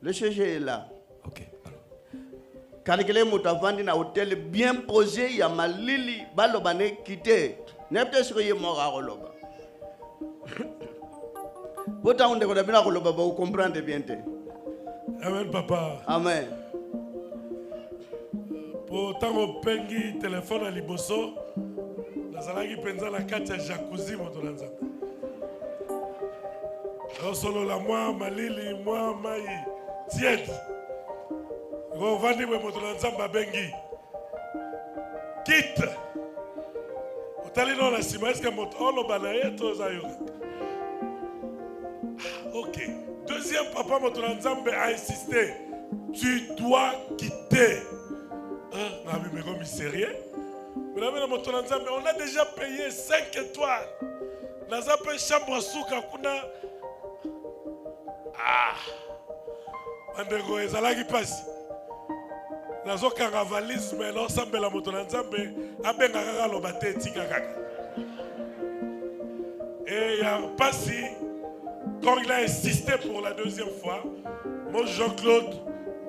Le CG est là. Ok. Calculez mon avandi na hôtel bien posé, il y a malili, balobane quitté. N'importe ce que y est mort à Roloba. Pourtant, on devrait bien Roloba, vous comprenez bien. Amen, papa. Amen. Pourtant, on pengi téléphone à Liboso. Nazalaki penza la kati ya jacuzzi moto na nzambe. Solo la moi malili moi mai tiède. Go vandi we moto na nzambe bengi. Quitte. Otali no la sima est-ce que moto olo banaye to zayo. OK. Deuxième papa moto na nzambe a insisté. Tu dois quitter. Ah, mais comme sérieux. On a déjà payé 5 étoiles. Nous avons payé chambre à souka kuna. Ah. Bandeko ezalaki passe. Nous avons caravalisme mais l'ensemble la moto na nzambe abenga kaka lobate tika kaka. Et il y a passé quand il a insisté pour la deuxième fois, mon Jean-Claude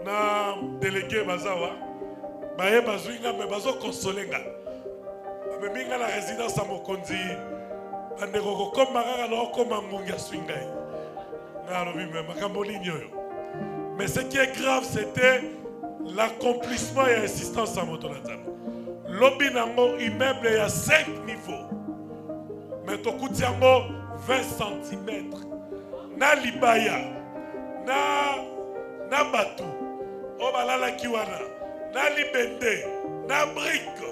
na délégué Bazawa. Baye bazuinga me bazo consolenga. Minga la résidence à Mokonzi. Bandeko comme Marara no comme Munga swingai. Mais ce qui est grave, c'était l'accomplissement et l'assistance à Motonazam. Lobby nango immeuble il y a 5 niveaux. Mais tokuti yango 20 cm. Na libaya. Na batu. Obalala kiwana. Na libende. Na brique.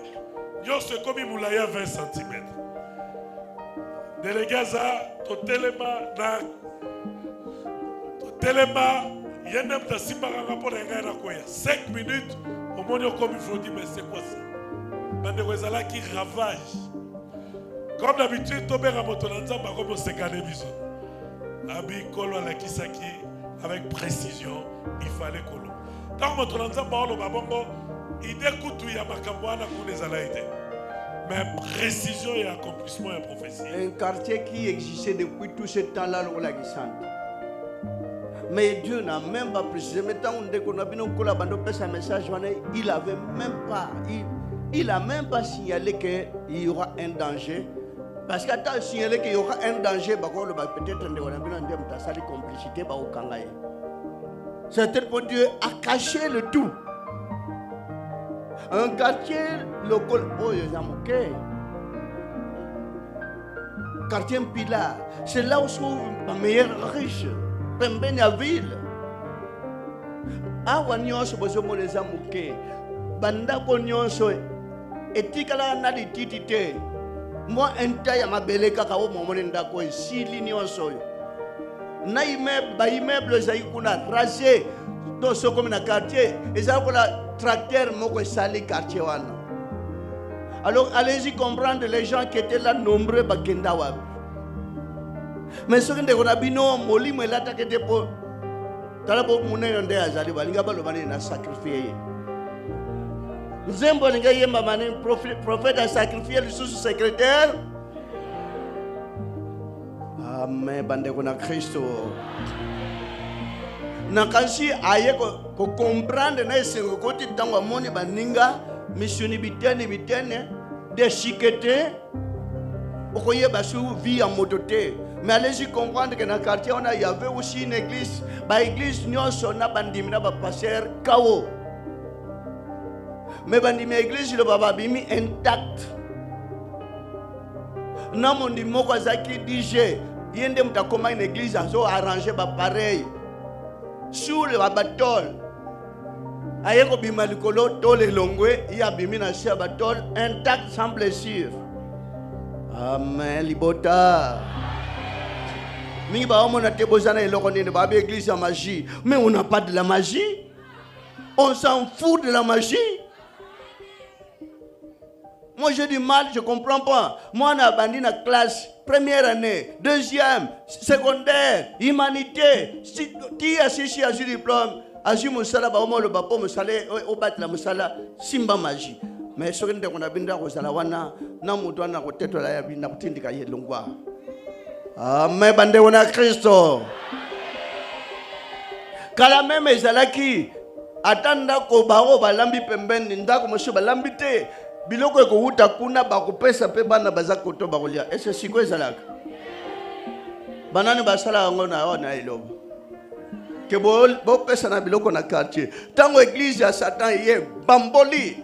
Yo se comme moulaya 20 cm. Délégué totelema na totelema yenem ta simbara rapport na na koya 5 minutes au monde comme il faut dire mais c'est quoi ça? Bande wezala qui ravage. Comme d'habitude tobera motonanza ba comme sekane biso. Abi kolo la kisaki avec précision, il fallait kolo. Tant motonanza ba lo babongo idée kutu ya makambwana kunezala été. Mais précision et accomplissement et prophétie. Un quartier qui existait depuis tout ce temps-là, mais Dieu n'a même pas précisé. Maintenant, on a un message, il avait même pas, il a même pas signalé qu'il y aura un danger. Parce qu'il a signalé qu'il y aura un danger, peut-être on a une complicité. C'est pour Dieu a caché le tout. Un quartier local, oh, quartier Pilar, c'est là où se trouve la meilleure riche, la ville. Ah, wanyonso bozomo les amuke, banda bonyonso, etikala na dititite. Moi, un taille à ma belle cacao, mon monenda ko si lignonso. Na immeuble zaikuna rasé dans ce comme un quartier, et ça pour la tracteur moko sali quartier wana. Alors allez-y comprendre les gens qui étaient là nombreux bakenda wapi. Mais ce que nous avons moli me lata que depo tala bo munene nde azali balinga balobani na sacrifier. Nzembo linga yemba mane prophète a sacrifié le sous-secrétaire. Amen bande kona Kristo. Nakansi aye ko comprendre na esengo koti tangwa moni baninga missioni bitene de chiquete okoye basu vie en mototé. Mais allez-y comprendre que dans le quartier il y avait aussi une église, l'église nyonso na bandimi na ba pasteur kawo. Mais bandimi église le baba bimi intact. Na mondi moko zaki DJ yende mtakoma une église azo arranger ba pareil. Sur le babatol ayeko bima likolo tole longwe ya bimi na sia batol intact sans blessure. Amen libota. Mais on a l'église de magie. Mais on n'a pas de la magie. On s'en fout de la magie. Moi j'ai du mal, je ne comprends pas. Moi on a abandonné la classe, première année, deuxième, secondaire, humanité. Qui a cherché à ce diplôme? Azu musala ba omo le bapo musala au bat la musala simba magie. Mais ce qu'on a binda kozala wana na mutu ana ko teto la ya binda kutindika yelongwa. Amen bande wana Kristo. kala même ezalaki atanda ko baro balambi pembeni ndako monsieur balambi te biloko ko uta kuna bakopesa pe bana bazakoto bakolia est-ce siko ezalaka banani basala ngo na ona ilobo ke bo pesa na biloko na quartier tango église ya Satan ye bamboli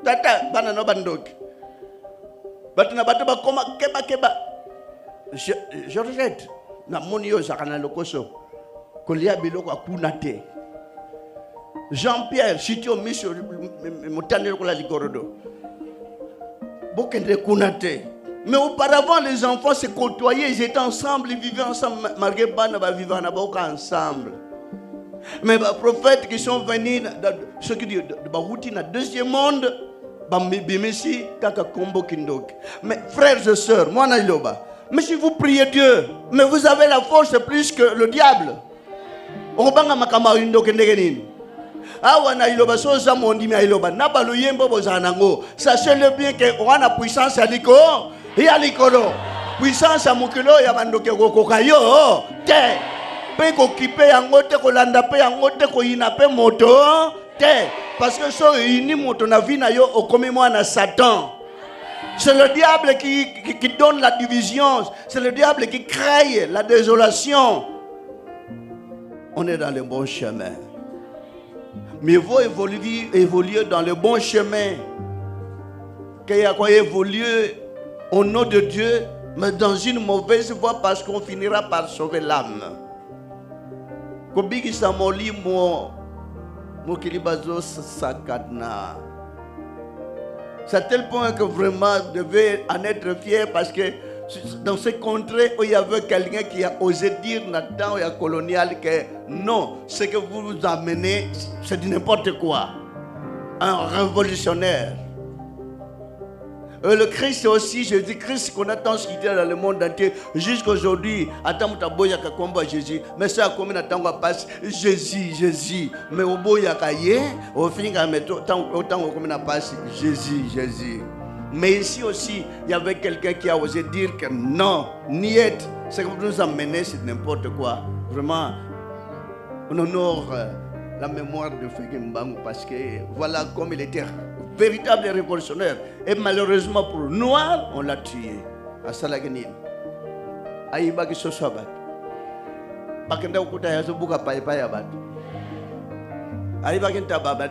tata bana no bandoki batuna bato bakoma keba Georgette na moni yo zakana lokoso kolia biloko akuna te Jean-Pierre Chitio Micho Motane kola ligorodo bokende kuna te. Mais auparavant les enfants se côtoyaient, ils étaient ensemble, ils vivaient ensemble malgré bana ba vivant na boka ensemble. Mais les prophètes qui sont venus ceux qui disent de routine na deuxième monde bimisi kaka kombo kindok. Mais frères et sœurs, moi na iloba. Mais si vous priez Dieu, mais vous avez la force plus que le diable. Obanga makama indok ndegenini. Awana iloba soza mondi mi iloba na balu yembo bozanango. Sachez-le bien que on a la puissance à liko. Il y a l'écolo. Puissance à mukilo ya bandoke kokayo. Te. Pe ko kipe yangote ko landa pe yangote ko ina pe moto. Te. Parce que so ini moto na vie na yo okomi mwana Satan. C'est le diable qui donne la division. C'est le diable qui crée la désolation. On est dans le bon chemin. Mais il faut évoluer dans le bon chemin. Qu'il y a quoi évoluer au nom de Dieu, mais dans une mauvaise voie parce qu'on finira par sauver l'âme. Kobiki samoli mo kilibazo sakadna. C'est à tel point que vraiment vous devez en être fier parce que dans ces contrées où il y avait quelqu'un qui a osé dire dans le temps colonial que non, ce que vous amenez, c'est du n'importe quoi. Un révolutionnaire. Le Christ aussi, Jésus-Christ qu'on a tant cité dans le monde entier, jusqu'aujourd'hui, attends boya ka komba Jésus, mais ça comme attend va passer Jésus, mais au boya ka yé, au fin ka mettre autant comme na passe Jésus. Mais ici aussi, il y avait quelqu'un qui a osé dire que non, niet, ce que vous nous amenez, c'est n'importe quoi. Vraiment, on honore la mémoire de Frédéric Mbangu parce que voilà comme il était véritable révolutionnaire. Et malheureusement pour le noir, on l'a tué. À Salaganine. Aïba qui se soit battu. Bakenda ukuta ya buka paipa ya battu. Aïba qui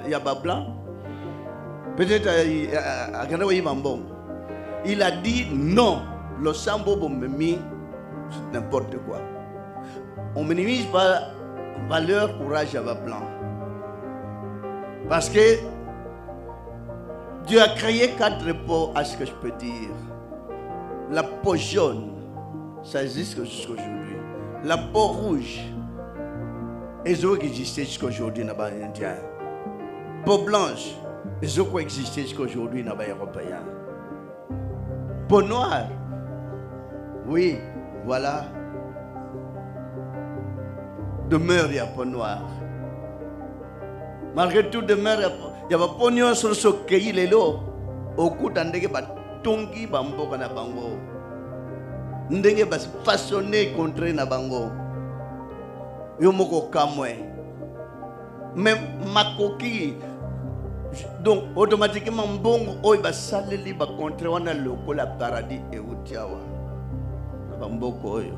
ya blanc. Peut-être il a dit non. Le sambo bomemi, c'est n'importe quoi. On ne minimise pas valeur, courage à blanc. Parce que Dieu a créé 4 peaux, à ce que je peux dire. La peau jaune, ça existe jusqu'à aujourd'hui. La peau rouge, ils ont existé jusqu'à aujourd'hui dans les Indiens. Peau blanche, ils ont existé jusqu'à aujourd'hui dans les Européens. Peau noire, oui, voilà. Demeure, il y a peau noire. Malgré tout, demeure, il y a pas pognon sur ce qu'il est là. Au coup d'andege ba tongi bambo kana bango. Ndenge ba façonner contre na bango. Yo moko kamwe. Mais makoki donc automatiquement mbongo oy ba saleli ba contre wana lokola paradis et utiawa. Bamboko oyo.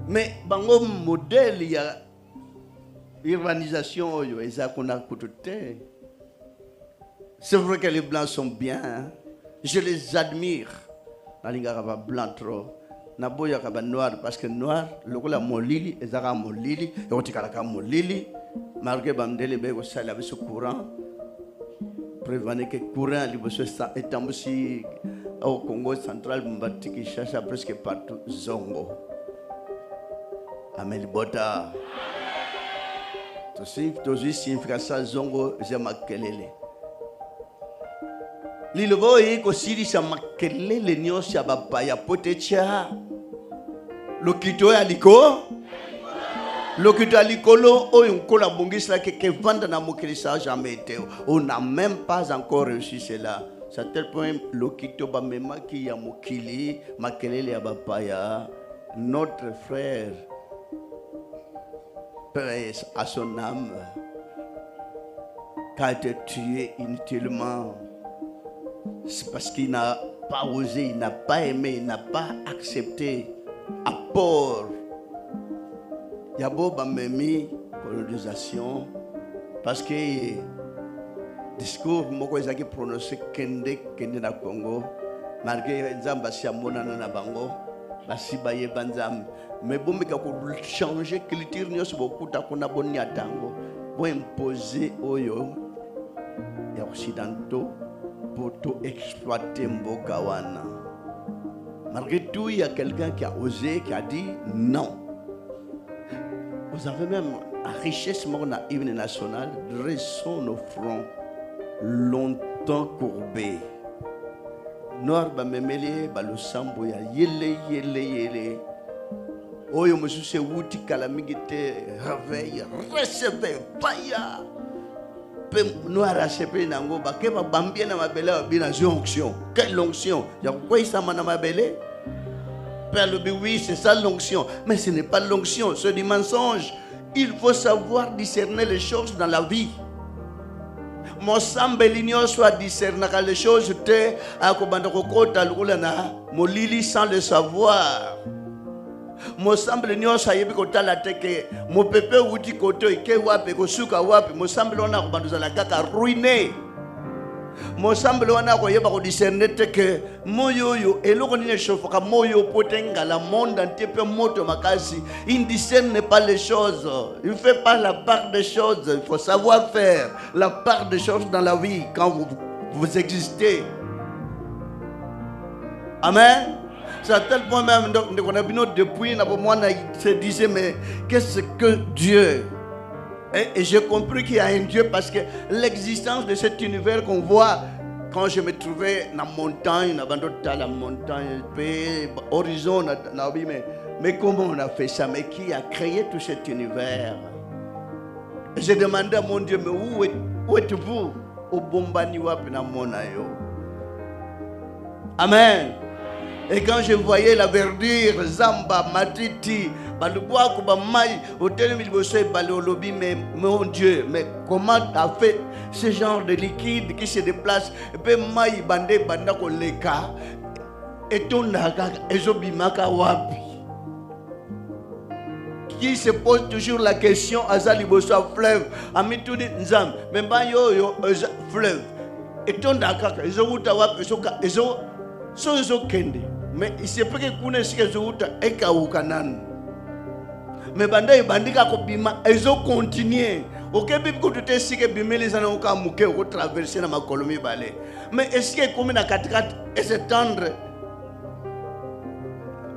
Mais bango modèle ya urbanisation oyo eza kuna kutote. C'est vrai que les blancs sont bien, hein? Je les admire. Nalinga ba blanc trop, na boya ka ba noir parce que noir lokola molili ezaka molili et otikala ka molili malgré bamdele be ko sala be ce courant prévenez que courant liboso étant aussi au Congo central mbatiki cherche presque partout zongo. Amel bota. Tosi significa ça zongo zema kelele. Lilobo yiko siri sa makelele nyosi ababa ya potecha. Lokito ya liko. Lokito ya likolo o yonkola bongisa ke vanda na mokelisa jamais été. On n'a même pas encore réussi cela. C'est à tel point lokito ba mema ki ya mokili makelele ya bapaya. Notre frère paix à son âme, qui a été tué inutilement. C'est parce qu'il n'a pas osé, il n'a pas aimé, il n'a pas accepté. Apport. Il y a beau même colonisation parce que discours moko ezaki prononcé kende na Congo malgré nzamba siamona na bango basi baye banzam mais bon meka ko changer culture nyos bokuta kuna bonni atango bo imposer oyo ya occidentaux pour tout exploiter mboka wana. Malgré tout, il y a quelqu'un qui a osé, qui a dit non. Vous avez même la richesse morna hymne national, dressons nos fronts longtemps courbés. Noir ba memeli ba lo sambo ya yele. Oyo musu se wuti kala mingite réveil, recevez fire. Pe noir a sepe nango ba ke ba bambie na mabele bina onction. Quelle onction? Ya quoi ça na mabele? Père le oui, c'est ça l'onction. Mais ce n'est pas l'onction, c'est du mensonge. Il faut savoir discerner les choses dans la vie. Mon sambeligno soit discerner les choses te akobanda kokota lulana molili sans le savoir. Mon sambeligno soit yebi kotala teke mo pepe uti koto ike wapi kosuka wapi mo sambelona kobanduza la kaka ruiné. Mon semble on a voyé par discerner que moyo eloko ni chofoka moyo potenga la monde entier peut moto makasi. Il ne discerne pas les choses. Il ne fait pas la part des choses. Il faut savoir faire la part des choses dans la vie quand vous existez. Amen. C'est à tel point même qu'on a vu depuis se disait mais qu'est-ce que Dieu? Et j'ai compris qu'il y a un Dieu parce que l'existence de cet univers qu'on voit, quand je me trouvais dans la montagne, dans la montagne, horizon, mais comment on a fait ça? Mais qui a créé tout cet univers? J'ai demandé à mon Dieu, mais où êtes-vous? Au Bombaniwa Pinamonayo. Amen. Et quand je voyais la verdure, Zamba, Matiti, Baluboa, Kubamai, Hôtel Milbosse, Balolobi, mais mon Dieu, mais comment t'as fait ce genre de liquide qui se déplace? Et puis, Maï, Bandé, Bandako, Leka, et ton Naga, Ezobimaka, Wapi. Qui se pose toujours la question, Azalibosa, fleuve, Amitoudi, Nzam, même pas yo, fleuve. Et ton Naga, Ezouta, Wapi, Ezo, Sozo Kende. Mais il se peut que kuna sike zouta eka ukanan. Mais banda bandika ko bima ezo continuer. OK bibi ko tute sike bimeli sana uka muke ko traverser na makolomi balé. Mais est-ce que comme na katikati et s'étendre?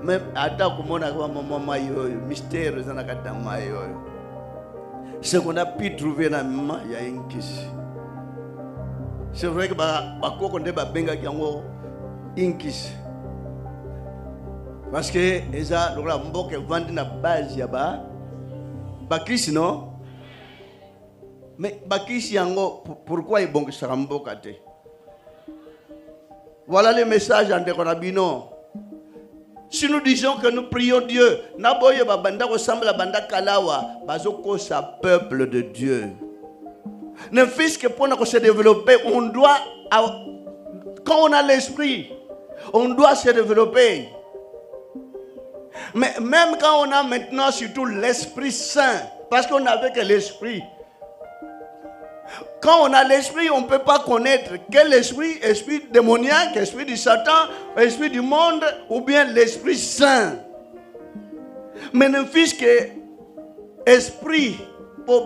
Même ata kumona kwa mama yoyo mystère sana kata mayo. Ce qu'on a pu trouver na mama ya inkisi. C'est vrai que ba ko nde ba benga yango inkisi. Parce que eza lokola mboke vandi na base ya bakisi non? Mais bakisi yango pourquoi ibongisaka mboka te? Voilà le message en Dekonabino. Si nous disons que nous prions Dieu, naboye babanda ressemble à banda kalawa, bazoko sa peuple de Dieu. Ne fils que pour se développer, on doit, quand on a l'esprit, on doit se développer. Mais même quand on a maintenant surtout l'Esprit Saint, parce qu'on n'avait que l'Esprit. Quand on a l'Esprit, on ne peut pas connaître quel esprit, esprit démoniaque, esprit du Satan, esprit du monde, ou bien l'Esprit Saint. Mais ne fût-ce que esprit, pour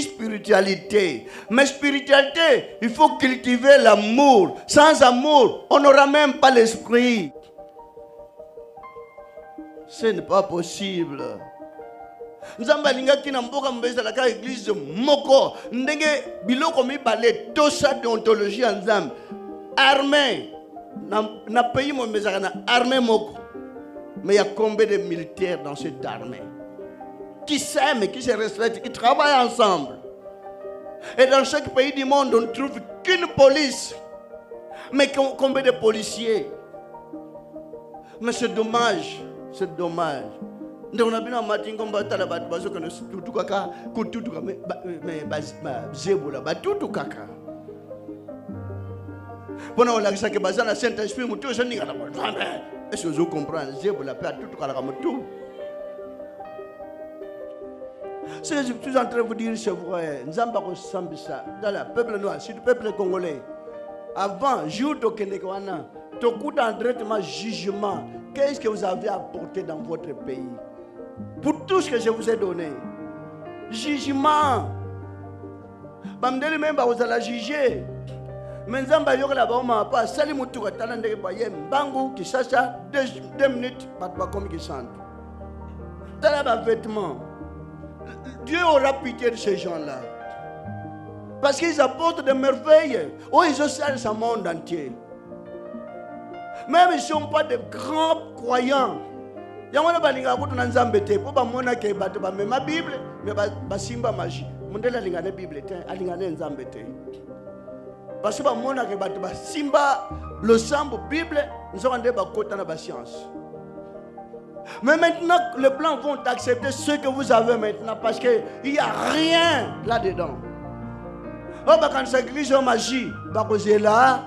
spiritualité. Mais spiritualité, il faut cultiver l'amour. Sans amour, on n'aura même pas l'esprit. Ce n'est pas possible. Nzamba linga kina mboka mbeza la église moko ndenge biloko mibale tosa déontologie nzambe armée na pays mo mbeza na armée moko. Mais il y a combien de militaires dans cette armée qui s'aiment, qui se respectent, qui travaillent ensemble? Et dans chaque pays du monde, on ne trouve qu'une police. Mais combien de policiers? Mais c'est dommage, c'est dommage. ndeko na bino matingo mbatala bato bazokana tutu kaka kututuka me zebola batutu kaka pona olakisa ke bazana Saint Esprit mutu ozoninga na bonzambe. Est-ce que vous comprenez? Zebola pe tutu kala kama tu. Ce que je suis en train de vous dire, c'est vrai. Nzamba ko sambisa dans le peuple noir, c'est le peuple congolais. Avant, jour de Kenekwana, tout coup d'entraînement, jugement. Qu'est-ce que vous avez apporté dans votre pays? Pour tout ce que je vous ai donné. Jugement. Bamdeli même vous allez juger. Mais Nzamba yoka ba ma pas sali mutu ka talande ba ye mbangu kisasa 2 minutes pas comme qui chante. Tala ba vêtements. Dieu aura pitié de ces gens-là. Parce qu'ils apportent des merveilles. Oh, ils osent ce monde entier. Même ils ne sont pas de grands croyants. Il y a des gens qui ont Nzambe te pour ba mona ke ba ba ma Bible mais ba simba magie. Mondela linga ne Bible te, alinga ne Nzambe te. Parce que ba mona ke ba simba le sambo Bible, nous avons des ba kota na ba science. Mais maintenant, les blancs vont accepter ce que vous avez maintenant parce qu'il n'y a rien là-dedans. Oh, quand c'est l'église en magie, c'est là.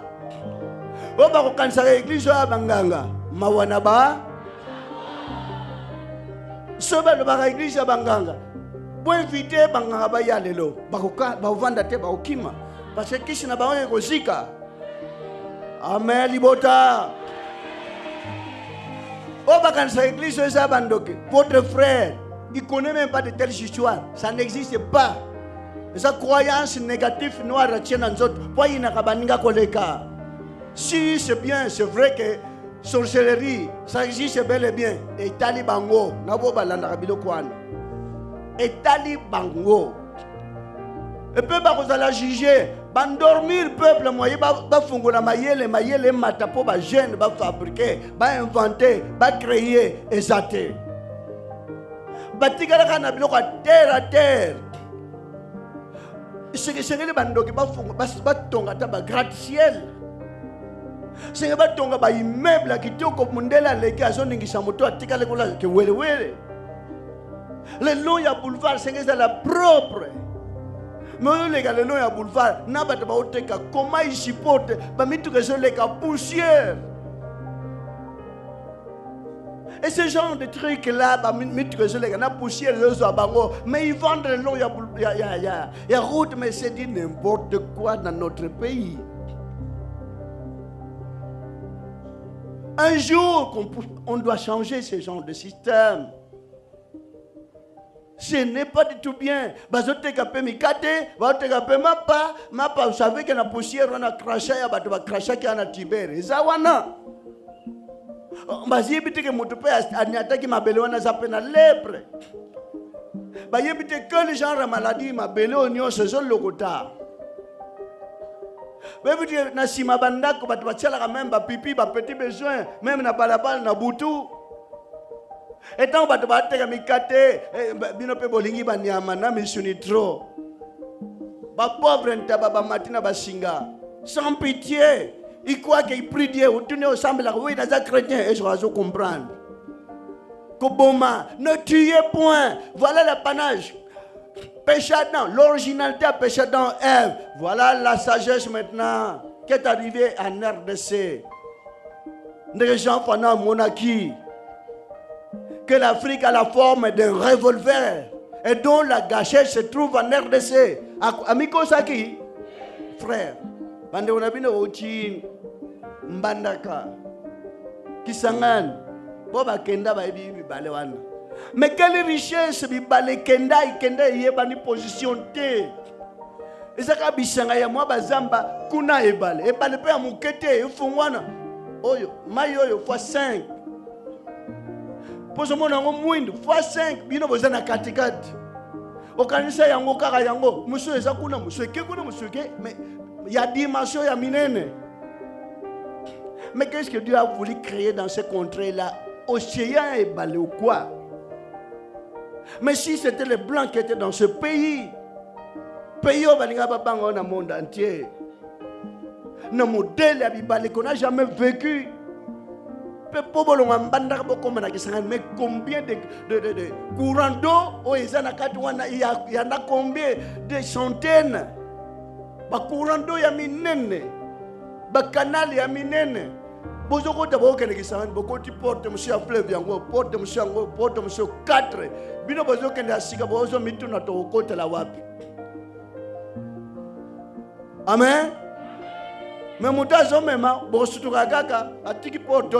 Oh, quand c'est l'église en banganga, mawanaba. Ce que l'église en banganga, pour inviter banganga bayalelo, bakoka, bavanda te bakokima, parce que qui n'a pas un zika. Amen, libota. Oh, quand c'est l'église en bandoke, votre frère, il ne connaît même pas de telle histoire, ça n'existe pas. Sa croyance négative noire tient dans autres. Si c'est bien, c'est vrai que sorcellerie, ça existe bel et bien. Et talibango, nabo balanda kabilo kwan. Et talibango. Et peuple vous allez juger, bandormir peuple moyen ba fungola mayele matapo ba jeune ba fabriquer, ba inventer, ba créer exacté. Batigala kana biloko terre à terre. C'est que les bandoki batonga ta ba gratte-ciel. C'est que batonga ba immeuble qui toko mundela leki azoningisa moto atikale kola ke wele. Le long ya boulevard c'est que la propre. Mais les gars le long ya boulevard na ba ba oteka comment il supporte ba mitu que je les poussière. Et ce genre de trucs là, mais ils vendent le long, il y a route, mais c'est dit n'importe quoi dans notre pays. Un jour, on doit changer ce genre de système. Ce n'est pas du tout bien. Vous savez que la poussière, on a craché, on a craché qui a Tibère. Bazibite que mon père a attaqué ma belle wana zapena lèpre. Bayebite que les gens ont maladie ma belle onyo se sont lokota. Bayebite na sima banda ko batu batiala quand même ba pipi ba petit besoin même na balabala na butu. Et tant batu bateka mikate bino pe bolingi ba nyama na misuni trop. Ba pauvre ntaba ba matina ba singa sans pitié. Il croit qu'il prie Dieu, vous tournez ensemble là, oui, dans un chrétien, et je vais comprendre. Koboma, ne tuez point. Voilà l'apanage. Péché Adam, l'originalité a péché Adam, Ève. Voilà la sagesse maintenant qui est arrivée en RDC. Des gens pendant monarchie. Que l'Afrique a la forme d'un revolver et dont la gâchette se trouve en RDC. Amiko Saki, frère. Bande on a bien au Mbandaka Kisangan Boba Kenda ba ebi balewana. Mais quelle richesse bi bale kenda ikenda yebani position te. Ezaka bisanga ya mwa bazamba kuna ebale pe ya mukete efungwana. Oyo mayo oyo x5. Poso mona ngo mwindu x5 bino bozana katikati. Okanisa yango kaka yango muso eza kuna muso ke kuna muso ke mais il y a dimension ya minene. Mais qu'est-ce que Dieu a voulu créer dans ce contrée-là? Océan et balé ou quoi? Mais si c'était les Blancs qui étaient dans ce pays, pays où il y a dans le monde entier, nos modèles qu'on n'a jamais vécu. pe pobolonga mbanda bokoma na kisangani, mais combien de courants d'eau o ezana kati wana ya na combien de centaines ba courant d'eau ya minene ba canal ya minene bozoko tabo kene kisangani bokoti porte monsieur fleuve yango porte monsieur yango porte monsieur 4 bino bozoko kende asika bozo mituna to okotela wapi. Amen. Mais mutazo mema bosutuka kaka atiki poto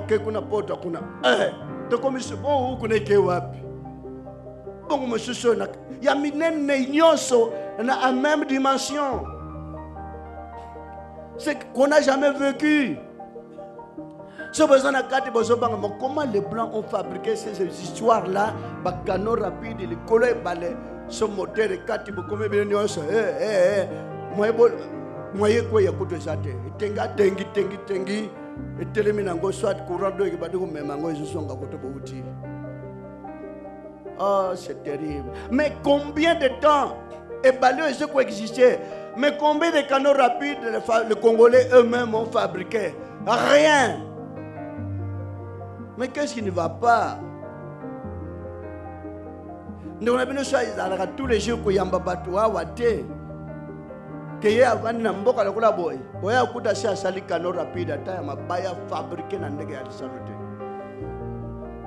ke kuna poto kuna to komisho bo kuna ke wapi bongo msuso na ya minene nyoso na à même dimension, c'est qu'on n'a jamais vécu. Ce besoin de quatre besoins, comment les blancs ont fabriqué ces histoires là, bacano rapide, les collègues balais, ce moteur de quatre beaucoup bien nyoso moye ko ya kuto sate tenga tengi et telemina ngo soit courant do ke badu mema ngo izusonga kuto bouti. Oh, c'est terrible. Mais combien de temps et balé ce qui existait, mais combien de canaux rapides les Congolais eux-mêmes ont fabriqué? Rien. Mais qu'est-ce qui ne va pas? Nous avons tous les jours que yamba batoua wate. Que y a avant n'importe la couleur boy, boy a coûté assez à sali canaux rapides à taille ma baya fabriqué dans les gars de saluté.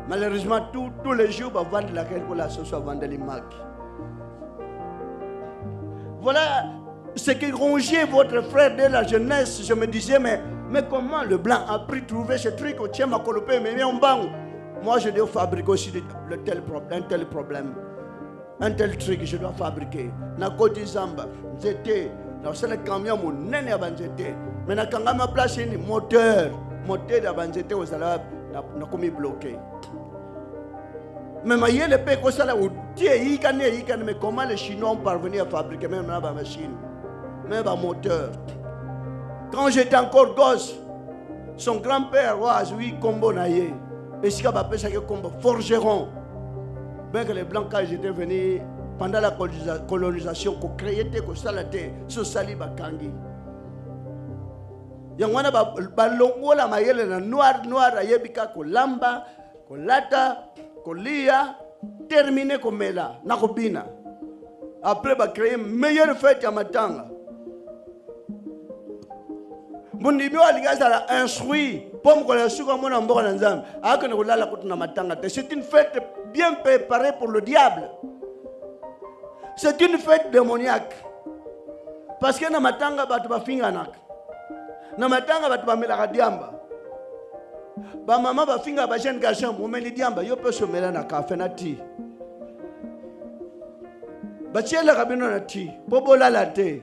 Malheureusement tous les jours va vendre laquelle pour la sauce vendre les marques. Voilà ce qui rongeait votre frère dès la jeunesse. Je me disais mais comment le blanc a pu trouver ce truc au tien ma colopé mais en bang. Moi je dois fabriquer aussi un tel problème. Un tel truc que je dois fabriquer. Na côté Zamba, j'étais dans le camion mon nene abanzete. Mais na kangama place ni moteur abanzete au salab na komi bloqué. Mais ma yele pe ko sala ou tie yikane mais comment les Chinois ont parvenu à fabriquer même na ba machine, même ba moteur. Quand j'étais encore gosse, son grand-père was oui combo naie. Et si ka ba pesa ke combo forgeron. Ben que les blancs quand ils étaient venus pendant la colonisation ko créer te ko salate so sali bakangi. Yangwana ba longola mayele na noir ayebika ko lamba ko lata ko lia terminé ko mela na ko bina. Après ba créer meilleure fête ya matanga. Mundibio aligaza la instruit pomme ko la suka mona mboka na nzambe akene ko lala kutuna matanga. C'est une fête bien préparée pour le diable. C'est une fête démoniaque. Parce que na matanga batu ba finganak. Na matanga batu ba mela diamba. Ba mama ba finga ba jeune garçon mo meli diamba yo pe so mela na kafe na ti. Ba tiela ka bino na ti. Bobola la te.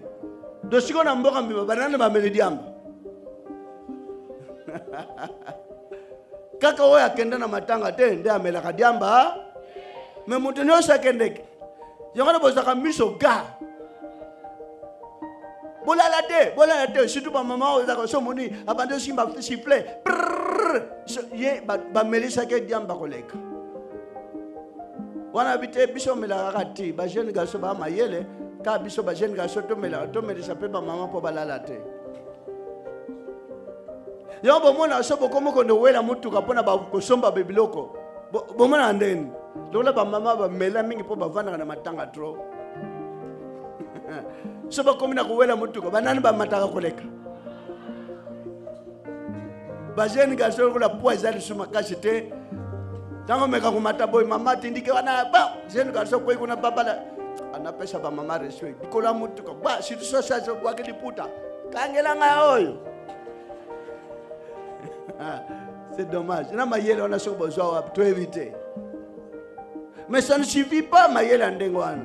Do siko na mboka mbiba banana ba meli diamba. Kaka oya kenda na matanga te nde amela ka diamba. Mais mutenyo sa kendeke. Yongana bozaka miso ga. Bola la te surtout ba mama ozaka so moni abande simba siffler. Ye ba melisa ke diamba koleka. Wana bite biso mela rakati ba jeune garçon ba mayele ka biso ba jeune garçon to melisa pe ba mama po balala te. Yo bomona so bokomo ko ndowela mutu kapona ba kosomba bebiloko. Bomona ndeni. Lola ba mama ba mela mingi po ba vanda na matanga tro. So bakomi na kuwela mutu ko banani ba mataka koleka. Bajeni garçon ko la poison sur ma cachette. Tango meka ko mata boy mama tindike wana ba jeune garçon ko kuna babala anapesa ba mama respect. Dikola mutu ko ba si so sa so kwa kiliputa. Kangela nga oyo. C'est dommage. Na mayele on a so besoin pour éviter. Mais ça ne suffit pas mayele ndengwana.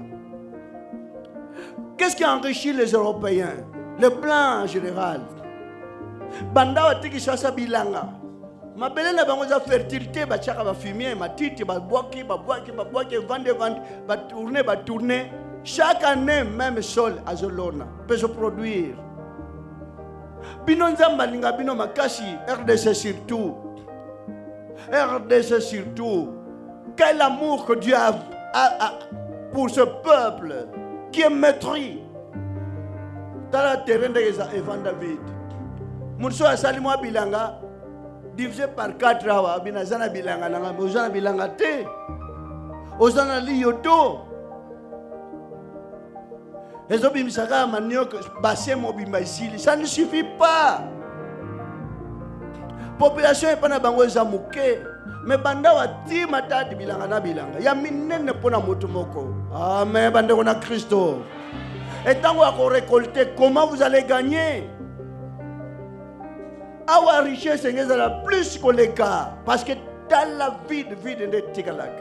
Qu'est-ce qui enrichit les Européens? Le plan en général. Banda watiki sasa bilanga. Mabele na bango za fertilité ba chaka ba fumier matiti ba boaki vendre ba tourner chaque année même sol azolona peut se produire. Bino nzamba linga bino makashi RDC surtout. Quel amour que Dieu a pour ce peuple qui est maîtris. Dans le terrain de Evan David. Mounso a sali moi bilanga. divisé par 4 awa binazana bilanga nanga ozana bilanga te ozana liyoto ezobimisaka manioc bassin mobimba isili ça ne suffit pas population epana bango eza moke mais banda wati matadi bilanga na bilanga ya minene pona moto moko amen bande na Christo et tant qu'on récolter comment vous allez gagner awa richesse ngeza plus que les cas parce que dans la vie de tikalak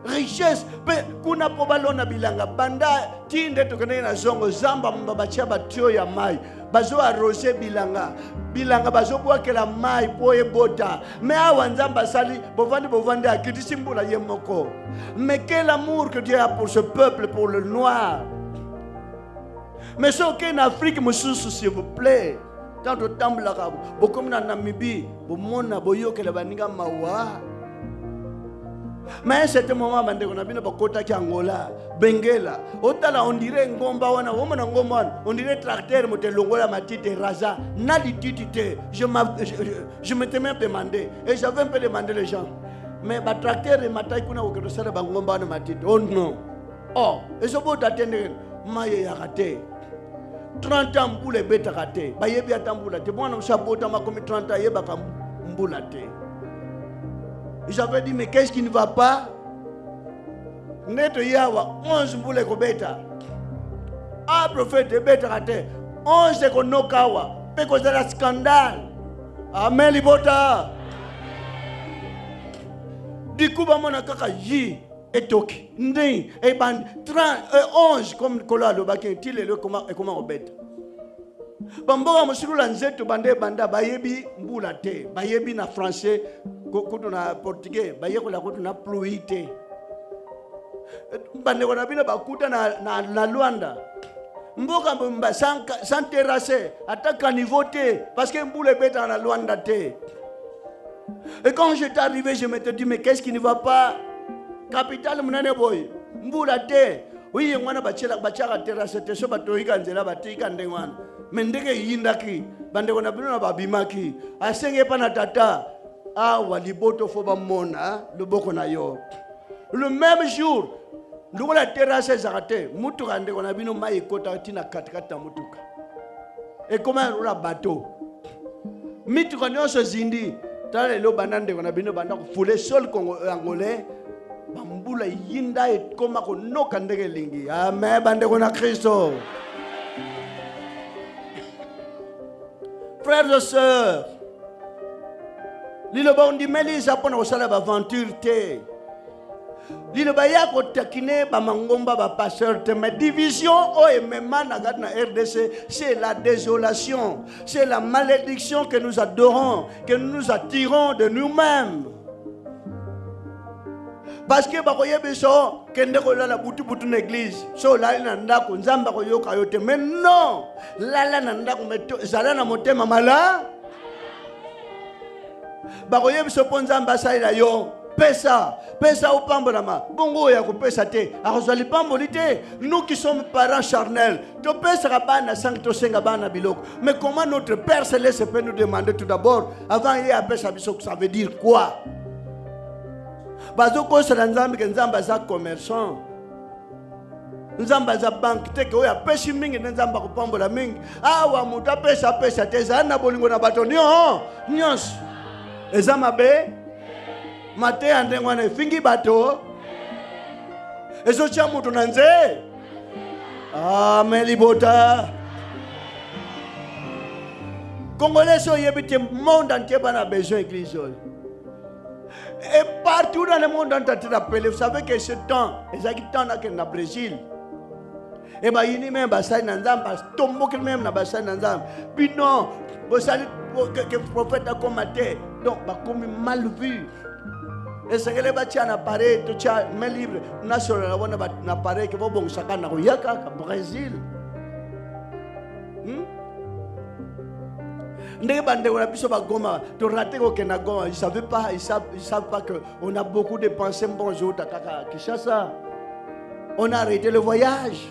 richesse pe kuna pobalona bilanga banda tinde tokene na zongo zamba mbabacha batio ya mai bazo arrosé bilanga bazo bwakela mai po ebota mais awa nzamba sali bovandi akitisi mbula ye moko mais quel amour que Dieu a pour ce peuple, pour le noir. Mais ce qu'en Afrique mususu s'il vous plaît tant de temps la beaucoup na Namibie bomona boyoke la baninga mawa. Mais à ce moment, Angola, Benguela, on dirait ngomba wana, on dirait tracteur, longola matite raza, nalitité. Je m'étais même demandé, et j'avais un peu demandé les gens. Mais le tracteur et ma taille kuna okero bangomba na matite. Oh non. Oh, et ce beau d'attendre, maye yarate. 30 ans pour les bêtes raté. Bayebi atambula te. Moi, je sabota ma comme 30 ans yeba kambula te. J'avais dit, mais qu'est-ce qui ne va pas? Neto yawa, 11 mboule ko beta. Ah, prophète, beta raté. 11 ko nokawa. Pe ko zala scandale. Amen, libota. Du coup, bamona kaka yi etoki. Ndi, e ban 11 comme kola lo bakin tile le comment on bête. Bamboga musulula nzeto bande banda bayebi mbula te. Bayebi na français. Kutu na portugais bayeko la kutu na pluité bande wana bina bakuta na Luanda mboka mba sans terrasser attaque à niveau te parce que mboule beta na Luanda te. Et quand j'étais arrivé je m'étais dit mais qu'est-ce qui ne va pas capitale munane boy mbula te oui ngwana bachaka terrasser te so batoika nzela batika ndengwana mendeke yindaki bande wana bina babimaki asenge pa na tata. Ah, waliboto foba mona, le boko na yo. Le même jour, nous la terrasse zarate, mutuka ndeko na bino mai kota tina katikata mutuka. Et comment on la bateau? Mituka nyonso zindi, tale lo banande ko na bino banda ko foule sol angolais, bambula yinda et koma ko noka ndege lingi. Amen bande ko na Christo. Frères et sœurs, Lilo ba undi meli sapona osala ba aventure te. Lilo ba ya ko takine ba mangomba ba pasteur te mais division o et même na RDC c'est la désolation, c'est la malédiction que nous adorons, que nous attirons de nous-mêmes. Parce que ba koye biso kende ko la butu na église. So la na ndako nzamba ko yoka yote mais non, la na ndako meto zala na motema mala. Bakoye biso ponza mbasala yo pesa upambola ma bongo ya ko pesa te akozali pamboli te. Nous qui sommes parents charnels to pesa bana sancto senga bana biloko mais comment notre Père céleste peut nous demander tout d'abord avant y a pesa biso ça veut dire quoi? Bazoko sala nzambe ke nzamba za commerçant nzamba za banque te ko ya pesi mingi nzamba ko pambola mingi awa muta pesa te zana bolingo na bato nyos ezama be mate andengwana fingi bato ezo cha mutu nanze amen libota Congolais so yebite monde entier bana besoin église et partout dans le monde entier appelé. Vous savez que ce temps ezaki temps na Brésil et ba yini même basai na nzamba tombo même na basai na nzamba bino bosali que prophète a combattu donc ba comme mal vu et c'est que les bâtis en appareil tout ça mes livres national na appareil que bon chacun na yaka Brésil ndenge bande on a biso ba goma to rater au Kenya Goma ils savent pas que on a beaucoup dépensé bonjour takaka Kinshasa on a arrêté le voyage.